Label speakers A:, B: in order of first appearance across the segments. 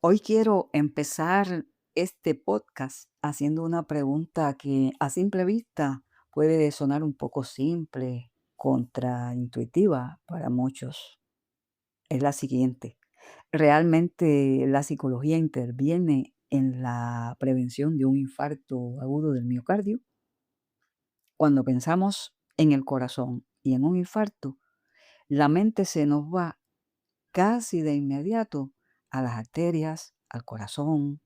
A: Hoy quiero empezar este podcast haciendo una pregunta que a simple vista puede sonar un poco simple, contraintuitiva para muchos. Es la siguiente. ¿Realmente la psicología interviene en la prevención de un infarto agudo del miocardio? Cuando pensamos en el corazón y en un infarto, la mente se nos va casi de inmediato a las arterias, al corazón,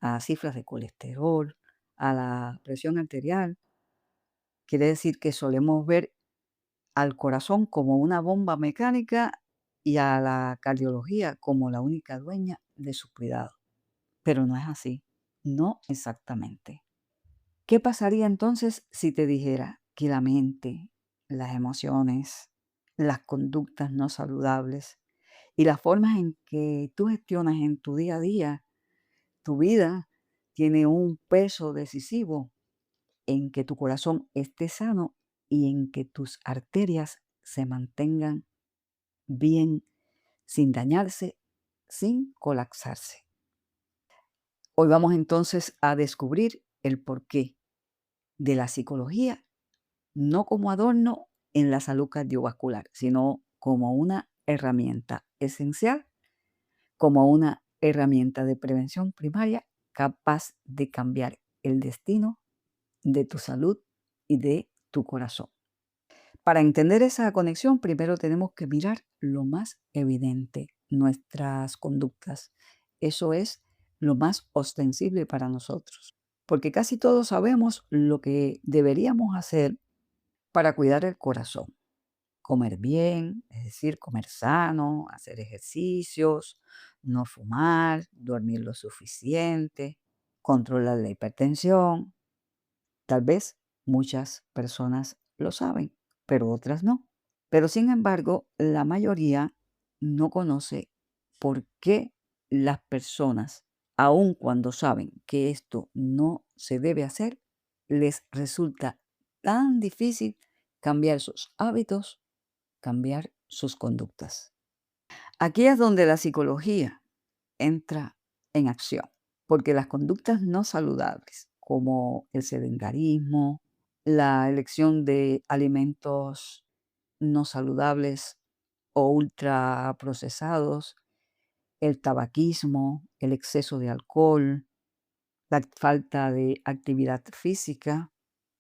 A: a cifras de colesterol, a la presión arterial. Quiere decir que solemos ver al corazón como una bomba mecánica y a la cardiología como la única dueña de su cuidado. Pero no es así, no exactamente. ¿Qué pasaría entonces si te dijera que la mente, las emociones, las conductas no saludables y las formas en que tú gestionas en tu día a día tu vida tiene un peso decisivo en que tu corazón esté sano y en que tus arterias se mantengan bien, sin dañarse, sin colapsarse? Hoy vamos entonces a descubrir el porqué de la psicología, no como adorno en la salud cardiovascular, sino como una herramienta esencial, como una herramienta de prevención primaria capaz de cambiar el destino de tu salud y de tu corazón. Para entender esa conexión, primero tenemos que mirar lo más evidente, nuestras conductas. Eso es lo más ostensible para nosotros, porque casi todos sabemos lo que deberíamos hacer para cuidar el corazón. Comer bien, es decir, comer sano, hacer ejercicios, no fumar, dormir lo suficiente, controlar la hipertensión. Tal vez muchas personas lo saben, pero otras no. Pero sin embargo, la mayoría no conoce por qué las personas, aun cuando saben que esto no se debe hacer, les resulta tan difícil cambiar sus hábitos, cambiar sus conductas. Aquí es donde la psicología entra en acción, porque las conductas no saludables, como el sedentarismo, la elección de alimentos no saludables o ultraprocesados, el tabaquismo, el exceso de alcohol, la falta de actividad física,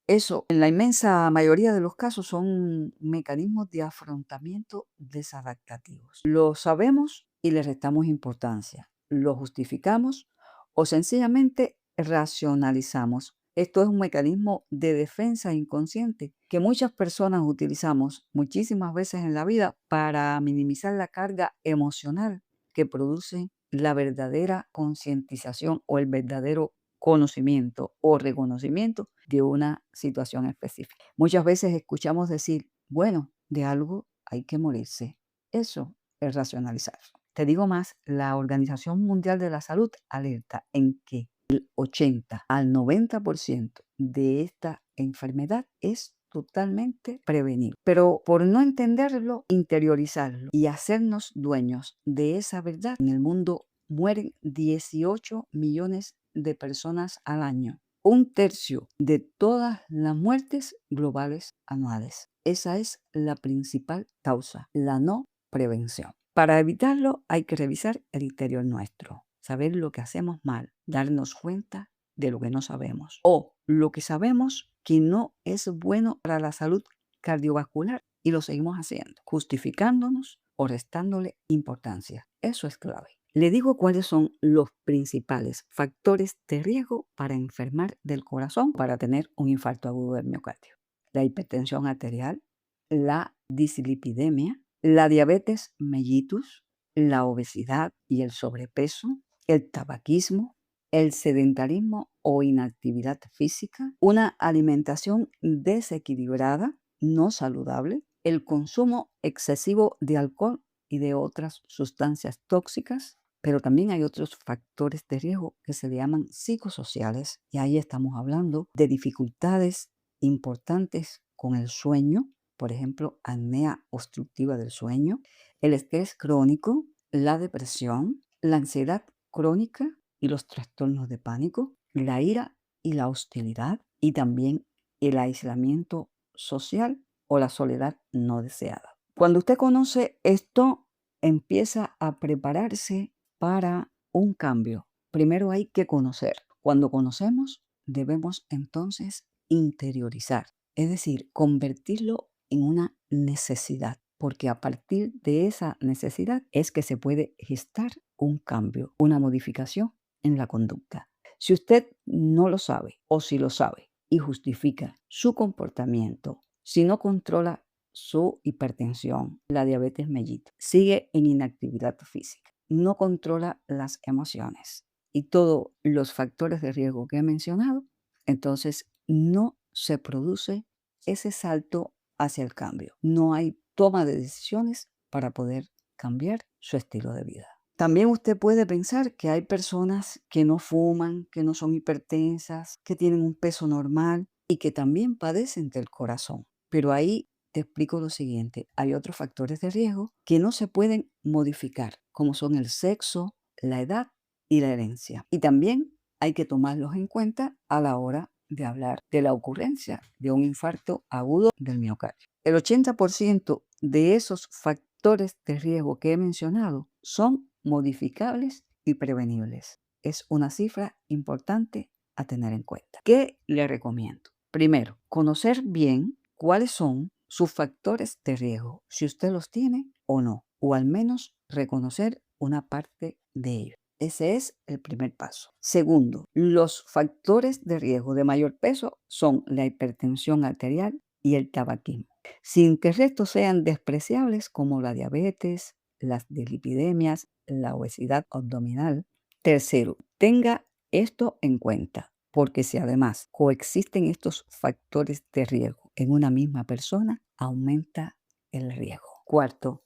A: eso en la inmensa mayoría de los casos son mecanismos de afrontamiento desadaptativos. Lo sabemos y le restamos importancia, lo justificamos o sencillamente racionalizamos. Esto es un mecanismo de defensa inconsciente que muchas personas utilizamos muchísimas veces en la vida para minimizar la carga emocional que produce la verdadera concientización o el verdadero conocimiento o reconocimiento de una situación específica. Muchas veces escuchamos decir, bueno, de algo hay que morirse. Eso es racionalizar. Te digo más, la Organización Mundial de la Salud alerta en que el 80 al 90% de esta enfermedad es totalmente prevenible. Pero por no entenderlo, interiorizarlo y hacernos dueños de esa verdad, en el mundo mueren 18 millones de personas al año, un tercio de todas las muertes globales anuales. Esa es la principal causa, la no prevención. Para evitarlo hay que revisar el interior nuestro, saber lo que hacemos mal, darnos cuenta de lo que no sabemos o lo que sabemos que no es bueno para la salud cardiovascular y lo seguimos haciendo, justificándonos o restándole importancia. Eso es clave. Le digo cuáles son los principales factores de riesgo para enfermar del corazón, para tener un infarto agudo del miocardio. La hipertensión arterial, la dislipidemia, la diabetes mellitus, la obesidad y el sobrepeso, el tabaquismo, el sedentarismo o inactividad física, una alimentación desequilibrada, no saludable, el consumo excesivo de alcohol y de otras sustancias tóxicas, pero también hay otros factores de riesgo que se le llaman psicosociales, y ahí estamos hablando de dificultades importantes con el sueño, por ejemplo, apnea obstructiva del sueño, el estrés crónico, la depresión, la ansiedad crónica y los trastornos de pánico, la ira y la hostilidad, y también el aislamiento social o la soledad no deseada. Cuando usted conoce esto, empieza a prepararse para un cambio. Primero hay que conocer. Cuando conocemos, debemos entonces interiorizar, es decir, convertirlo en una necesidad, porque a partir de esa necesidad es que se puede gestar un cambio, una modificación en la conducta. Si usted no lo sabe o si lo sabe y justifica su comportamiento, si no controla su hipertensión, la diabetes mellitus, sigue en inactividad física, no controla las emociones y todos los factores de riesgo que he mencionado, entonces no se produce ese salto hacia el cambio. No hay toma de decisiones para poder cambiar su estilo de vida. También usted puede pensar que hay personas que no fuman, que no son hipertensas, que tienen un peso normal y que también padecen del corazón. Pero ahí te explico lo siguiente, hay otros factores de riesgo que no se pueden modificar, como son el sexo, la edad y la herencia. Y también hay que tomarlos en cuenta a la hora de hablar de la ocurrencia de un infarto agudo del miocardio. El 80% de esos factores de riesgo que he mencionado son modificables y prevenibles. Es una cifra importante a tener en cuenta. ¿Qué le recomiendo? Primero, conocer bien cuáles son sus factores de riesgo, si usted los tiene o no, o al menos reconocer una parte de ellos. Ese es el primer paso. Segundo, los factores de riesgo de mayor peso son la hipertensión arterial y el tabaquismo, sin que restos sean despreciables como la diabetes, las dislipidemias, la obesidad abdominal. Tercero, tenga esto en cuenta, porque si además coexisten estos factores de riesgo en una misma persona, aumenta el riesgo. Cuarto,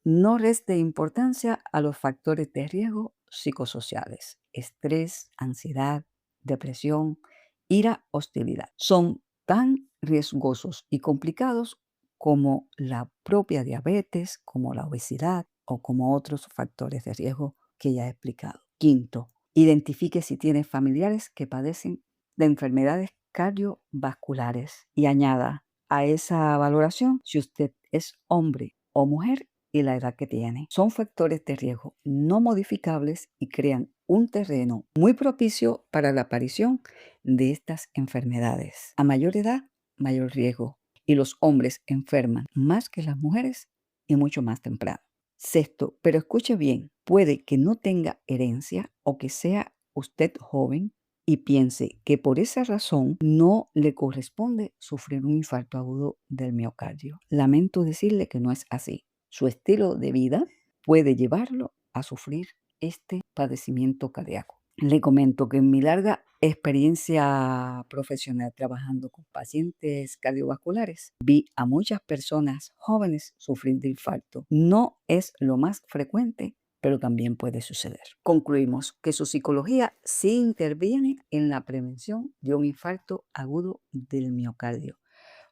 A: no reste importancia a los factores de riesgo psicosociales, estrés, ansiedad, depresión, ira, hostilidad. Son tan riesgosos y complicados como la propia diabetes, como la obesidad o como otros factores de riesgo que ya he explicado. Quinto, identifique si tiene familiares que padecen de enfermedades cardiovasculares y añada a esa valoración si usted es hombre o mujer y la edad que tiene. Son factores de riesgo no modificables y crean un terreno muy propicio para la aparición de estas enfermedades. A mayor edad, mayor riesgo. Y los hombres enferman más que las mujeres y mucho más temprano. Sexto, pero escuche bien, puede que no tenga herencia o que sea usted joven y piense que por esa razón no le corresponde sufrir un infarto agudo del miocardio. Lamento decirle que no es así. Su estilo de vida puede llevarlo a sufrir este padecimiento cardíaco. Le comento que en mi larga experiencia profesional trabajando con pacientes cardiovasculares, vi a muchas personas jóvenes sufrir de infarto. No es lo más frecuente, pero también puede suceder. Concluimos que su psicología sí interviene en la prevención de un infarto agudo del miocardio,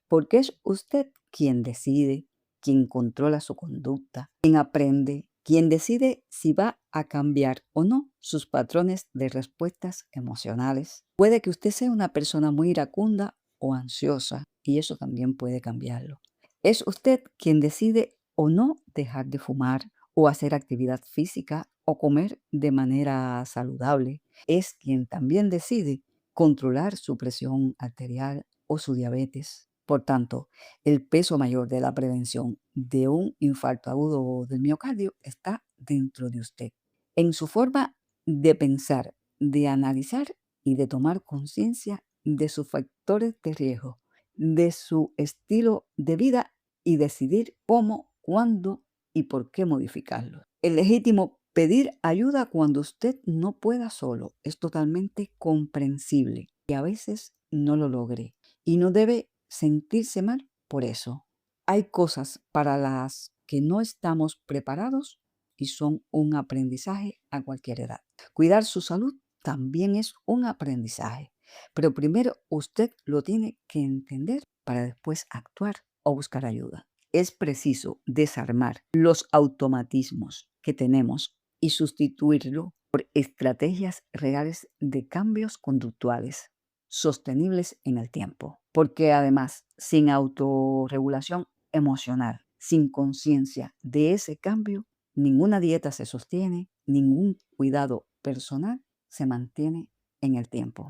A: porque es usted quien decide, quien controla su conducta, quien aprende, quien decide si va a cambiar o no sus patrones de respuestas emocionales. Puede que usted sea una persona muy iracunda o ansiosa y eso también puede cambiarlo. Es usted quien decide o no dejar de fumar o hacer actividad física o comer de manera saludable. Es quien también decide controlar su presión arterial o su diabetes. Por tanto, el peso mayor de la prevención de un infarto agudo del miocardio está dentro de usted, en su forma de pensar, de analizar y de tomar conciencia de sus factores de riesgo, de su estilo de vida y decidir cómo, cuándo y por qué modificarlo. Es legítimo pedir ayuda cuando usted no pueda solo. Es totalmente comprensible y a veces no lo logre y no debe sentirse mal por eso. Hay cosas para las que no estamos preparados y son un aprendizaje a cualquier edad. Cuidar su salud también es un aprendizaje, pero primero usted lo tiene que entender para después actuar o buscar ayuda. Es preciso desarmar los automatismos que tenemos y sustituirlo por estrategias reales de cambios conductuales sostenibles en el tiempo. Porque además, sin autorregulación emocional, sin conciencia de ese cambio, ninguna dieta se sostiene, ningún cuidado personal se mantiene en el tiempo.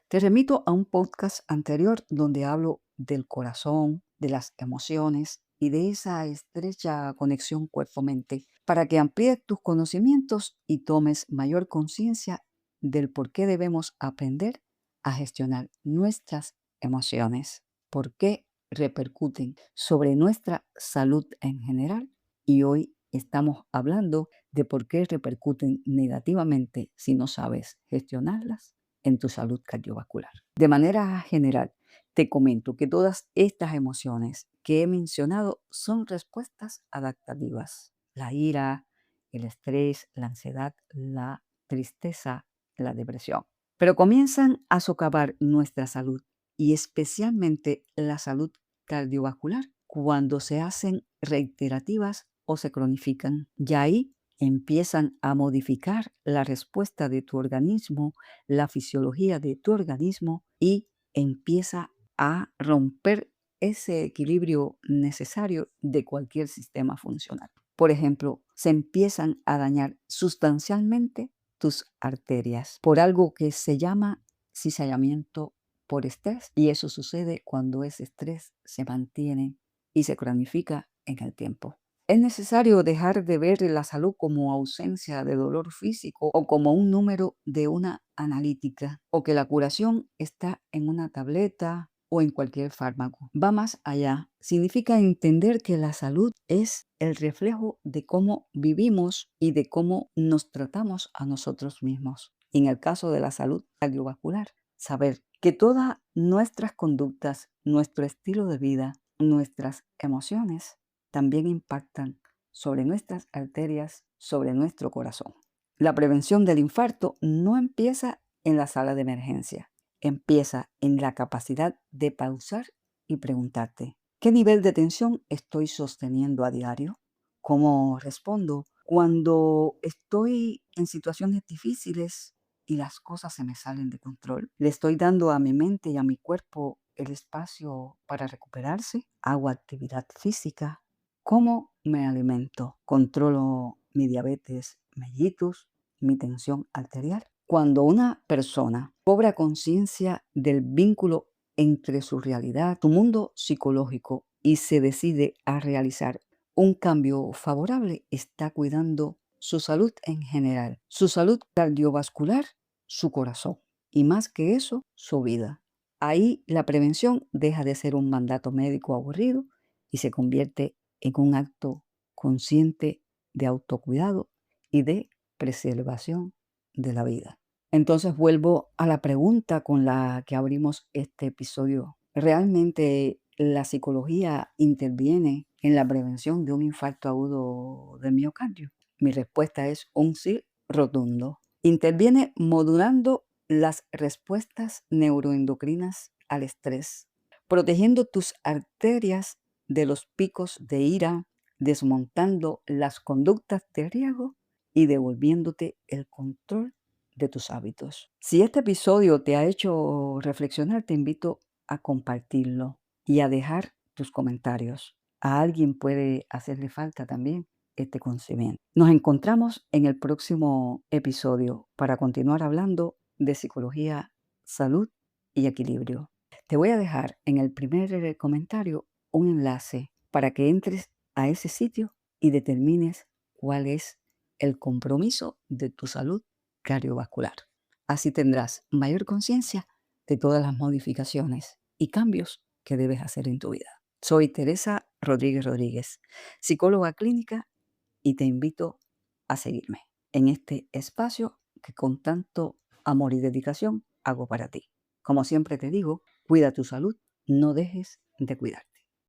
A: Te remito a un podcast anterior donde hablo del corazón, de las emociones y de esa estrecha conexión cuerpo-mente para que amplíes tus conocimientos y tomes mayor conciencia del por qué debemos aprender a gestionar nuestras emociones, por qué repercuten sobre nuestra salud en general y hoy estamos hablando de por qué repercuten negativamente si no sabes gestionarlas en tu salud cardiovascular. De manera general, te comento que todas estas emociones que he mencionado son respuestas adaptativas. La ira, el estrés, la ansiedad, la tristeza, la depresión. Pero comienzan a socavar nuestra salud y especialmente la salud cardiovascular cuando se hacen reiterativas o se cronifican. Y ahí empiezan a modificar la respuesta de tu organismo, la fisiología de tu organismo y empieza a romper ese equilibrio necesario de cualquier sistema funcional. Por ejemplo, se empiezan a dañar sustancialmente tus arterias por algo que se llama cizallamiento por estrés y eso sucede cuando ese estrés se mantiene y se cronifica en el tiempo. Es necesario dejar de ver la salud como ausencia de dolor físico o como un número de una analítica o que la curación está en una tableta o en cualquier fármaco. Va más allá. Significa entender que la salud es el reflejo de cómo vivimos y de cómo nos tratamos a nosotros mismos. En el caso de la salud cardiovascular, saber que todas nuestras conductas, nuestro estilo de vida, nuestras emociones también impactan sobre nuestras arterias, sobre nuestro corazón. La prevención del infarto no empieza en la sala de emergencia, empieza en la capacidad de pausar y preguntarte, ¿qué nivel de tensión estoy sosteniendo a diario? ¿Cómo respondo cuando estoy en situaciones difíciles y las cosas se me salen de control? ¿Le estoy dando a mi mente y a mi cuerpo el espacio para recuperarse? ¿Hago actividad física? ¿Cómo me alimento? ¿Controlo mi diabetes mellitus, mi tensión arterial? Cuando una persona cobra conciencia del vínculo entre su realidad, su mundo psicológico y se decide a realizar un cambio favorable, está cuidando su salud en general, su salud cardiovascular, su corazón y más que eso, su vida. Ahí la prevención deja de ser un mandato médico aburrido y se convierte en un acto consciente de autocuidado y de preservación de la vida. Entonces vuelvo a la pregunta con la que abrimos este episodio. ¿Realmente la psicología interviene en la prevención de un infarto agudo del miocardio? Mi respuesta es un sí rotundo. Interviene modulando las respuestas neuroendocrinas al estrés, protegiendo tus arterias de los picos de ira, desmontando las conductas de riesgo y devolviéndote el control de tus hábitos. Si este episodio te ha hecho reflexionar, te invito a compartirlo y a dejar tus comentarios. A alguien puede hacerle falta también este conocimiento. Nos encontramos en el próximo episodio para continuar hablando de psicología, salud y equilibrio. Te voy a dejar en el primer comentario un enlace para que entres a ese sitio y determines cuál es el compromiso de tu salud cardiovascular. Así tendrás mayor conciencia de todas las modificaciones y cambios que debes hacer en tu vida. Soy Teresa Rodríguez Rodríguez, psicóloga clínica, y te invito a seguirme en este espacio que con tanto amor y dedicación hago para ti. Como siempre te digo, cuida tu salud, no dejes de cuidar.